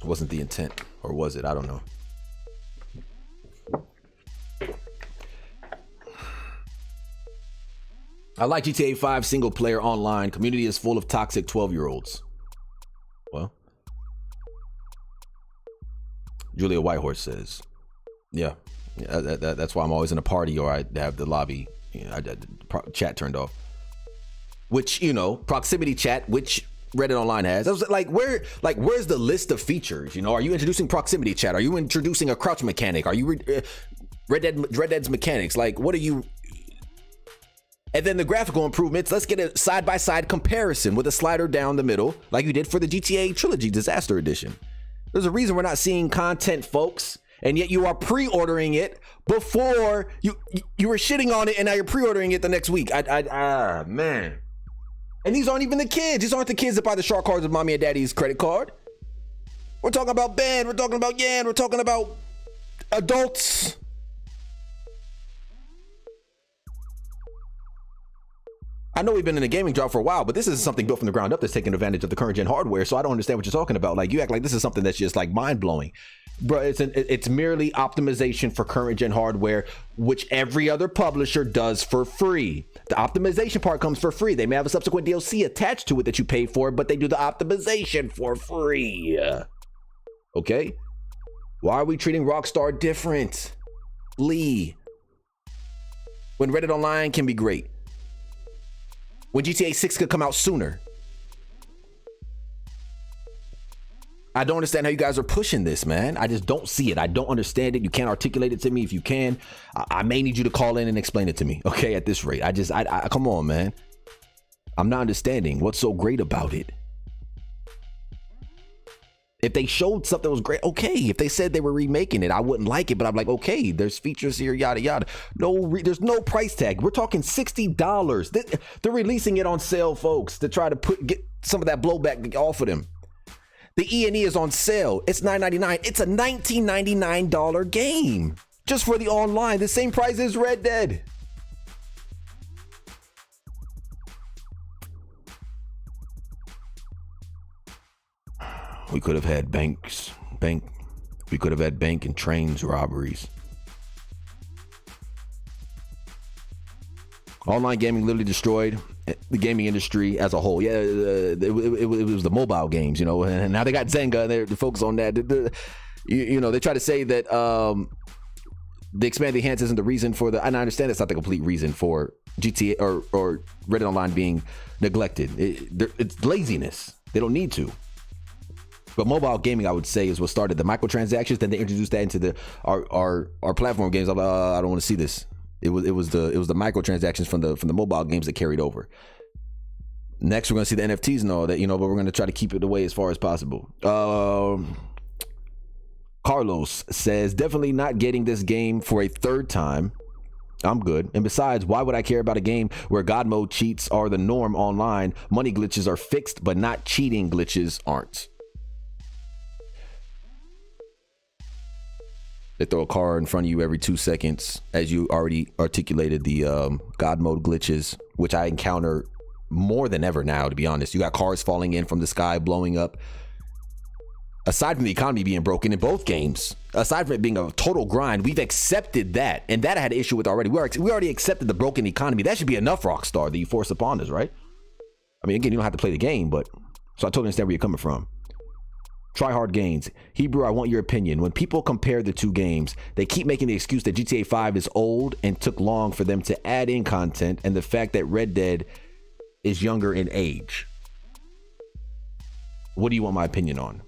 S2: Wasn't the intent, or was it? I don't know. I like GTA 5 single player online. Community is full of toxic 12-year-olds. Well, Julia Whitehorse says, yeah, that's why I'm always in a party or I have the lobby, you know, chat turned off. Which, you know, proximity chat, which Reddit Online has. I was where's the list of features? You know, are you introducing proximity chat? Are you introducing a crouch mechanic? Are you Red Dead's mechanics? Like, what are you? And then the graphical improvements. Let's get a side-by-side comparison with a slider down the middle, like you did for the GTA Trilogy Disaster Edition. There's a reason we're not seeing content, folks, and yet you are pre-ordering it before you were shitting on it, and now you're pre-ordering it the next week. Man. And these aren't even the kids. These aren't the kids that buy the shark cards with mommy and daddy's credit card. We're talking about Ben. We're talking about Yan. We're talking about adults. I know we've been in a gaming job for a while, but this is something built from the ground up that's taking advantage of the current gen hardware. So I don't understand what you're talking about. Like, you act like this is something that's just like mind blowing. Bro, it's merely optimization for current gen hardware, which every other publisher does for free. The optimization part comes for free. They may have a subsequent DLC attached to it that you pay for, but they do the optimization for free. Okay? Why are we treating Rockstar differently when Reddit Online can be great? When GTA 6 could come out sooner? I don't understand how you guys are pushing this, man. I just don't see it. I don't understand it. You can't articulate it to me. If you can, I may need you to call in and explain it to me. Okay, at this rate, I come on, man. I'm not understanding what's so great about it. If they showed something that was great, okay. If they said they were remaking it, I wouldn't like it, but I'm like, okay, there's features here, yada, yada. There's no price tag. We're talking $60. They're releasing it on sale, folks, to try to get some of that blowback off of them. The E&E is on sale. It's $9.99. It's a $19.99 game just for the online. The same price as Red Dead. We could have had we could have had bank and trains robberies. Online gaming literally destroyed the gaming industry as a whole. Yeah, it was the mobile games, you know, and now they got Zynga and they're focused on that. You know, they try to say that the expanded enhance isn't the reason for and I understand it's not the complete reason for GTA or Reddit Online being neglected. It's laziness. They don't need to. But mobile gaming, I would say, is what started the microtransactions. Then they introduced that into our platform games. I'm like, I don't want to see this. It was the microtransactions from the mobile games that carried over. Next, we're going to see the NFTs and all that, you know, but we're going to try to keep it away as far as possible. Carlos says, definitely not getting this game for a third time. I'm good. And besides, why would I care about a game where God mode cheats are the norm online? Money glitches are fixed, but not cheating glitches aren't. They throw a car in front of you every 2 seconds, as you already articulated the God mode glitches, which I encounter more than ever now, to be honest. You got cars falling in from the sky, blowing up. Aside from the economy being broken in both games, aside from it being a total grind, we've accepted that. And that I had an issue with already. We already accepted the broken economy. That should be enough, Rockstar, that you force upon us, right? I mean, again, you don't have to play the game, but so I totally understand where you're coming from. Try hard gains. Hebrew, I want your opinion. When people compare the two games, they keep making the excuse that GTA 5 is old and took long for them to add in content, and the fact that Red Dead is younger in age. What do you want my opinion on?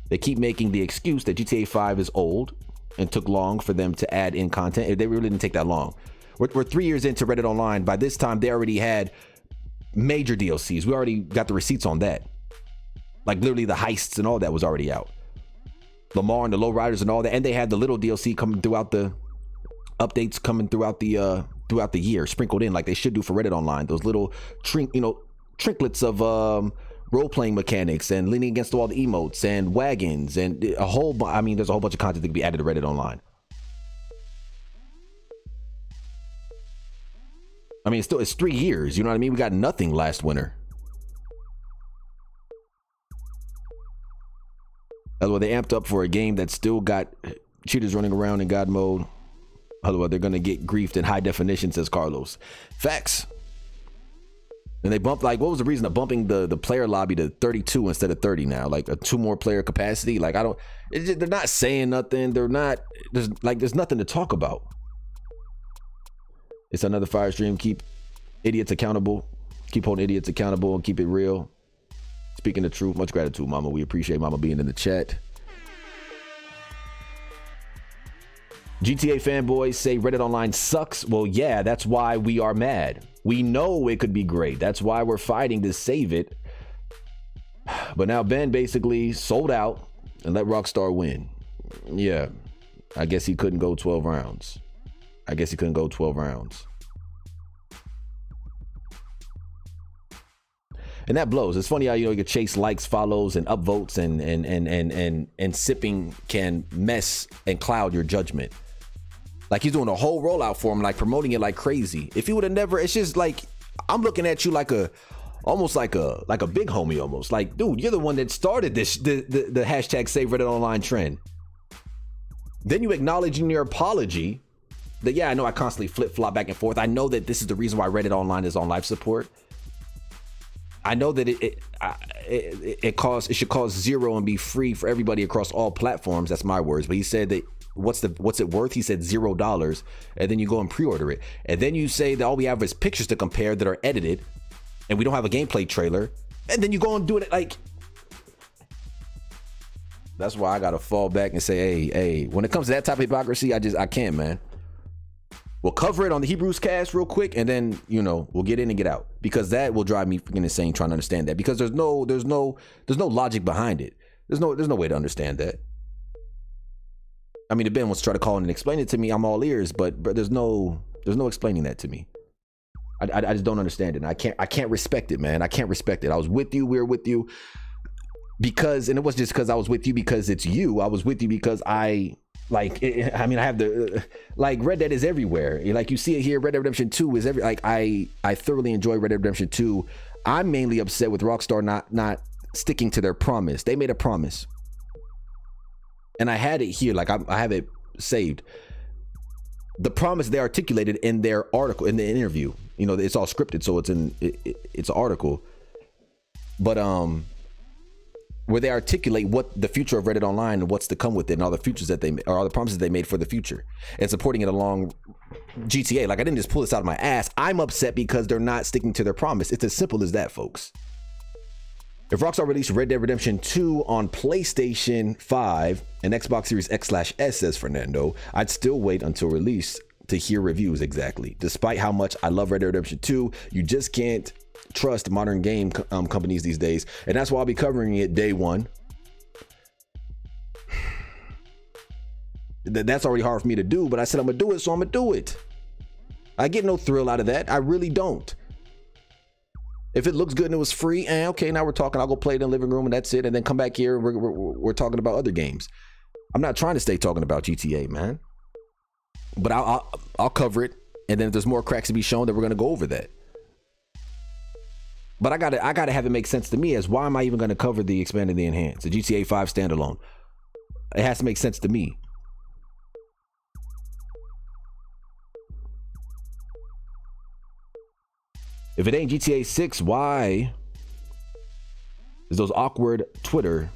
S2: They keep making the excuse that GTA 5 is old and took long for them to add in content. They really didn't take that long. We're 3 years into Reddit Online. By this time, they already had major DLCs. We already got the receipts on that. Like literally the heists and all that was already out. Lamar and the lowriders and all that. And they had the little DLC coming throughout the updates coming throughout the year, sprinkled in like they should do for Reddit Online. Those little trinklets of role-playing mechanics and leaning against the wall emotes and wagons and there's a whole bunch of content that can be added to Reddit Online. I mean, it's 3 years, you know what I mean? We got nothing last winter. Otherwise, they amped up for a game that still got cheaters running around in God mode. Otherwise, they're going to get griefed in high definition, says Carlos. Facts. And they bumped, like, what was the reason of bumping the player lobby to 32 instead of 30 now? Like a 2 more player capacity? Like, they're not saying nothing. There's nothing to talk about. It's another fire stream. Keep idiots accountable. Keep holding idiots accountable and keep it real. Speaking the truth, much gratitude, Mama. We appreciate Mama being in the chat. GTA fanboys say Reddit Online sucks. Well, yeah, that's why we are mad. We know it could be great. That's why we're fighting to save it. But now Ben basically sold out and let Rockstar win. Yeah, I guess he couldn't go 12 rounds. And that blows. It's funny how, you can chase likes, follows, and upvotes, and sipping can mess and cloud your judgment. Like, he's doing a whole rollout for him, like promoting it like crazy. If he would have never, it's just like, I'm looking at you like almost like a big homie almost. Like, dude, you're the one that started this, the hashtag Save Reddit Online trend. Then you acknowledge in your apology that, yeah, I know I constantly flip-flop back and forth. I know that this is the reason why Reddit Online is on life support. I know that it should cost zero and be free for everybody across all platforms. That's my words. But he said that what's it worth? He said $0, and then you go and pre-order it. And then you say that all we have is pictures to compare that are edited, and we don't have a gameplay trailer. And then you go and do it like. That's why I gotta fall back and say, hey, when it comes to that type of hypocrisy, I can't, man. We'll cover it on the Hebrews cast real quick, and then, we'll get in and get out, because that will drive me freaking insane trying to understand that, because there's no logic behind it. There's no way to understand that. I mean, if Ben wants to try to call in and explain it to me, I'm all ears, but there's no explaining that to me. I just don't understand it. And I can't respect it, man. I can't respect it. I was with you. We were with you because, and it wasn't just because I was with you because it's you. I was with you because I have the Red Dead is everywhere. Like, you see it here. Red Dead Redemption 2 is I thoroughly enjoy Red Dead Redemption 2. I'm mainly upset with Rockstar not sticking to their promise. They made a promise, and I had it here. Like, I have it saved. The promise they articulated in their article, in the interview. It's all scripted, so it's an article. But where they articulate what the future of Reddit Online and what's to come with it, and all the futures that they or all the promises they made for the future, and supporting it along GTA. Like, I didn't just pull this out of my ass. I'm upset because they're not sticking to their promise. It's as simple as that, folks. If Rockstar released Red Dead Redemption 2 on PlayStation 5 and Xbox Series X/S, says Fernando, I'd still wait until release to hear reviews exactly. Despite how much I love Red Dead Redemption 2, you just can't trust modern game companies these days, and that's why I'll be covering it day one. That's already hard for me to do, but I said I'm gonna do it, so I'm gonna do it. I get no thrill out of that. I really don't. If it looks good and it was free, okay, now we're talking. I'll go play it in the living room and that's it, and then come back here and we're talking about other games. I'm not trying to stay talking about GTA, man. But I'll cover it, and then if there's more cracks to be shown, then we're gonna go over that. But I gotta have it make sense to me as why am I even gonna cover the expanded, the enhanced, the GTA 5 standalone? It has to make sense to me. If it ain't GTA 6, why is those awkward Twitter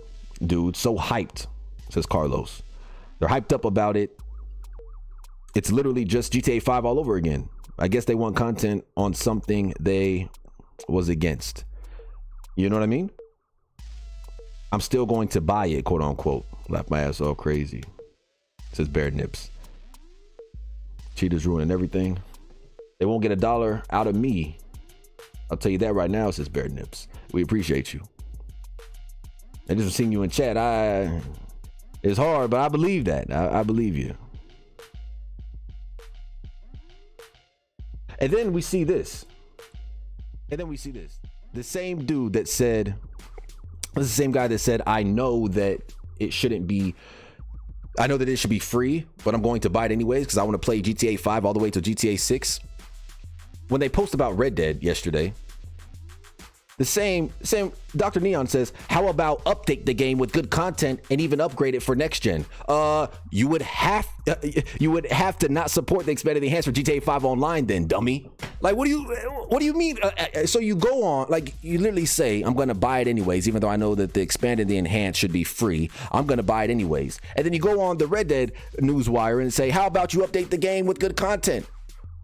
S2: dudes so hyped? Says Carlos. They're hyped up about it. It's literally just GTA 5 all over again. I guess they want content on something they was against. You know what I mean? I'm still going to buy it, quote unquote. Laugh my ass all crazy. Says Bear Nips. Cheetahs ruining everything. They won't get $1 out of me. I'll tell you that right now, says Bear Nips. We appreciate you. And just seeing you in chat, it's hard, but I believe that. I believe you. And then we see this. The same dude that said, this is the same guy that said, I know that it should be free, but I'm going to buy it anyways because I want to play GTA 5 all the way to GTA 6. When they post about Red Dead yesterday, the same Dr. Neon says, how about update the game with good content and even upgrade it for next gen? You would have to not support the expanded enhanced for GTA 5 online then, dummy. Like, what do you mean? So you go on, like, you literally say, I'm going to buy it anyways, even though I know that the expanded, the enhanced should be free. I'm going to buy it anyways. And then you go on the Red Dead Newswire and say, how about you update the game with good content?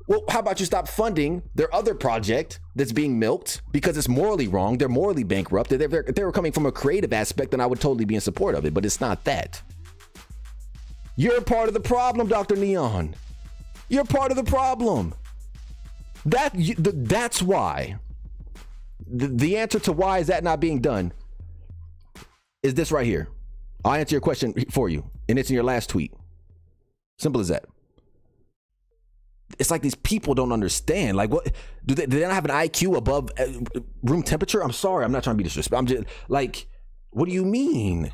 S2: Well, how about you stop funding their other project that's being milked because it's morally wrong? They're morally bankrupt. If they were coming from a creative aspect, then I would totally be in support of it, but it's not that. You're a part of the problem, Dr. Neon. You're part of the problem. That's why. The answer to why is that not being done is this right here. I'll answer your question for you, and it's in your last tweet. Simple as that. It's like these people don't understand. Like, what do they not have an IQ above room temperature? I'm sorry, I'm not trying to be disrespectful. I'm just like, what do you mean?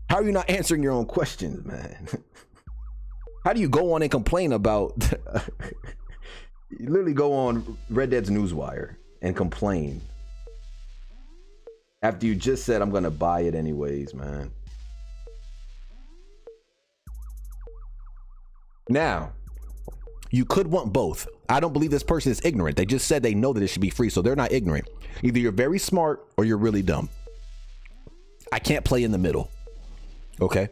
S2: How are you not answering your own questions, man? How do you go on and complain about? You literally go on Red Dead's Newswire and complain after you just said, I'm gonna buy it anyways, man. Now, you could want both. I don't believe this person is ignorant. They just said they know that it should be free, so they're not ignorant. Either you're very smart or you're really dumb. I can't play in the middle. Okay?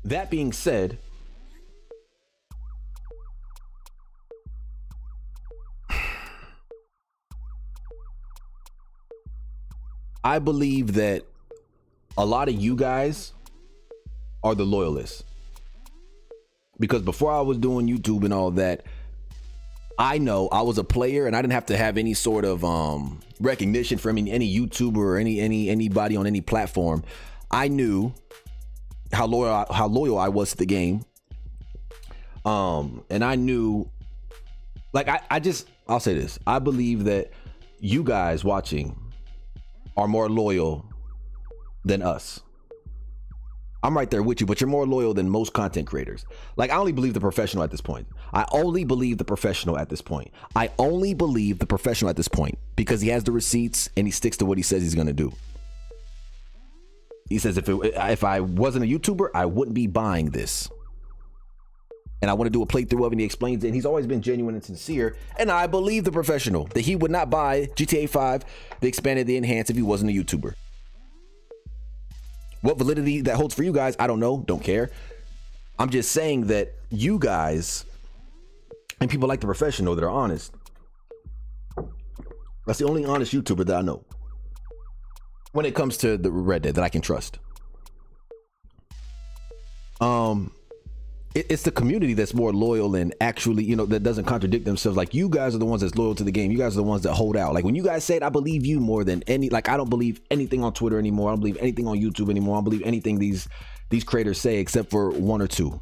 S2: That being said, I believe that a lot of you guys are the loyalists, because before I was doing YouTube and all that, I know I was a player and I didn't have to have any sort of recognition from any YouTuber or anybody on any platform. I knew how loyal I was to the game, and I knew, like, I'll say this: I believe that you guys watching are more loyal than us. I'm right there with you, but you're more loyal than most content creators. Like, I only believe the professional at this point. I only believe the professional at this point because he has the receipts and he sticks to what he says he's going to do. He says, if I wasn't a YouTuber, I wouldn't be buying this. And I want to do a playthrough of it, and he explains it, and he's always been genuine and sincere. And I believe the professional that he would not buy GTA 5, the expanded, the enhanced, if he wasn't a YouTuber. What validity that holds for you guys, I don't know, don't care. I'm just saying that you guys and people like the professional that are honest, that's the only honest YouTuber that I know when it comes to the Red Dead that I can trust. It's the community that's more loyal and actually, you know, that doesn't contradict themselves. Like, you guys are the ones that's loyal to the game. You guys are the ones that hold out. Like, when you guys say it, I believe you more than any, like, I don't believe anything on Twitter anymore. I don't believe anything on YouTube anymore. I don't believe anything these creators say except for one or two.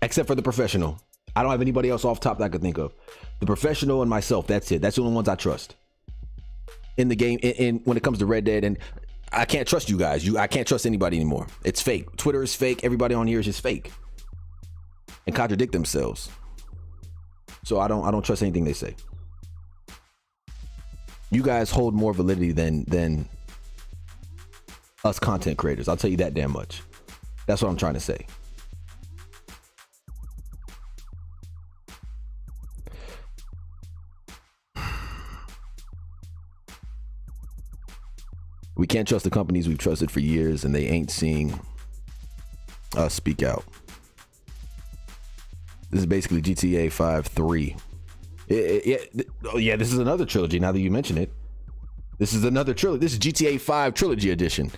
S2: Except for the professional. I don't have anybody else off top that I could think of. The professional and myself, that's it. That's the only ones I trust in the game. And when it comes to Red Dead, and I can't trust you guys. I can't trust anybody anymore. It's fake. Twitter is fake. Everybody on here is just fake and contradict themselves. So I don't trust anything they say. You guys hold more validity than us content creators. I'll tell you that damn much. That's what I'm trying to say. We can't trust the companies we've trusted for years, and they ain't seeing us speak out. This is basically GTA 5 3. Yeah, this is another trilogy now that you mention it. This is another trilogy. This is GTA 5 Trilogy Edition.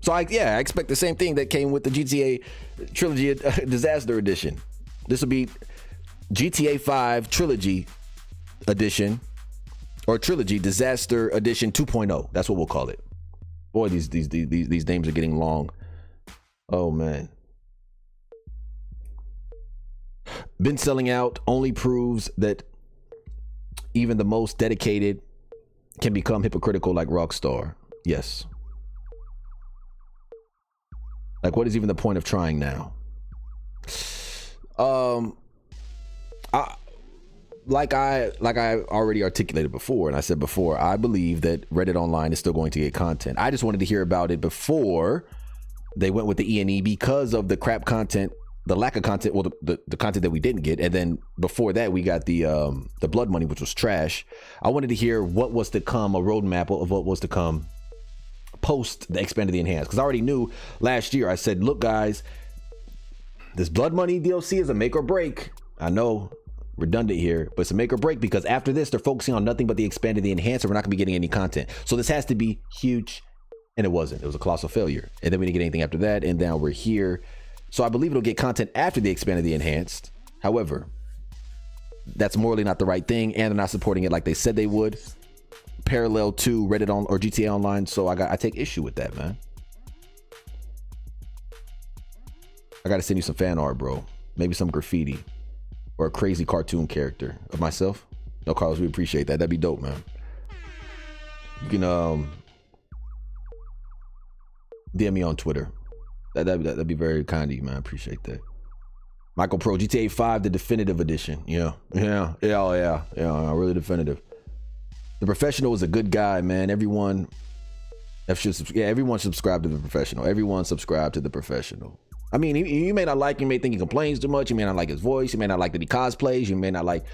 S2: So I expect the same thing that came with the GTA Trilogy Disaster Edition. This will be GTA 5 Trilogy Edition, or Trilogy Disaster Edition 2.0. That's what we'll call it. Boy, these names are getting long. Oh man. Been selling out only proves that even the most dedicated can become hypocritical like Rockstar. Yes. Like, what is even the point of trying now? Like I already articulated before, and I said before, I believe that Reddit Online is still going to get content. I just wanted to hear about it before they went with the E&E because of the crap content, the lack of content, well, the content that we didn't get. And then before that, we got the blood money, which was trash. I wanted to hear what was to come, a roadmap of what was to come post the expanded, the enhanced. Because I already knew last year, I said, look, guys, This Blood Money DLC is a make or break. I know, redundant here, but it's a make or break because after this, they're focusing on nothing but the expanded, the enhanced, and we're not gonna be getting any content. So this has to be huge, and it wasn't. It was a colossal failure. And then we didn't get anything after that, and now we're here. So I believe it'll get content after the expanded, the enhanced. However, that's morally not the right thing, and they're not supporting it like they said they would. Parallel to Reddit on or GTA Online, so I take issue with that, man. I gotta send you some fan art, bro. Maybe some graffiti or a crazy cartoon character of myself. No, Carlos, we appreciate that. That'd be dope, man. You can DM me on Twitter. That'd be very kind of you, man. I appreciate that. Michael Pro, GTA 5, the definitive edition. Yeah, really definitive. The Professional is a good guy, man. Everyone subscribe to The Professional. Everyone subscribe to The Professional. I mean, you may not like him, you may think he complains too much, you may not like his voice, you may not like that he cosplays, you may not like,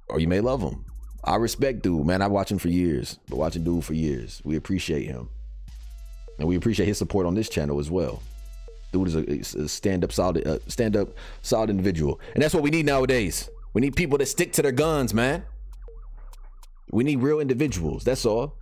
S2: or you may love him. I respect dude, man. I watch him for years. Been watching dude for years. We appreciate him. And we appreciate his support on this channel as well. Dude is a stand-up solid individual. And that's what we need nowadays. We need people that stick to their guns, man. We need real individuals. That's all.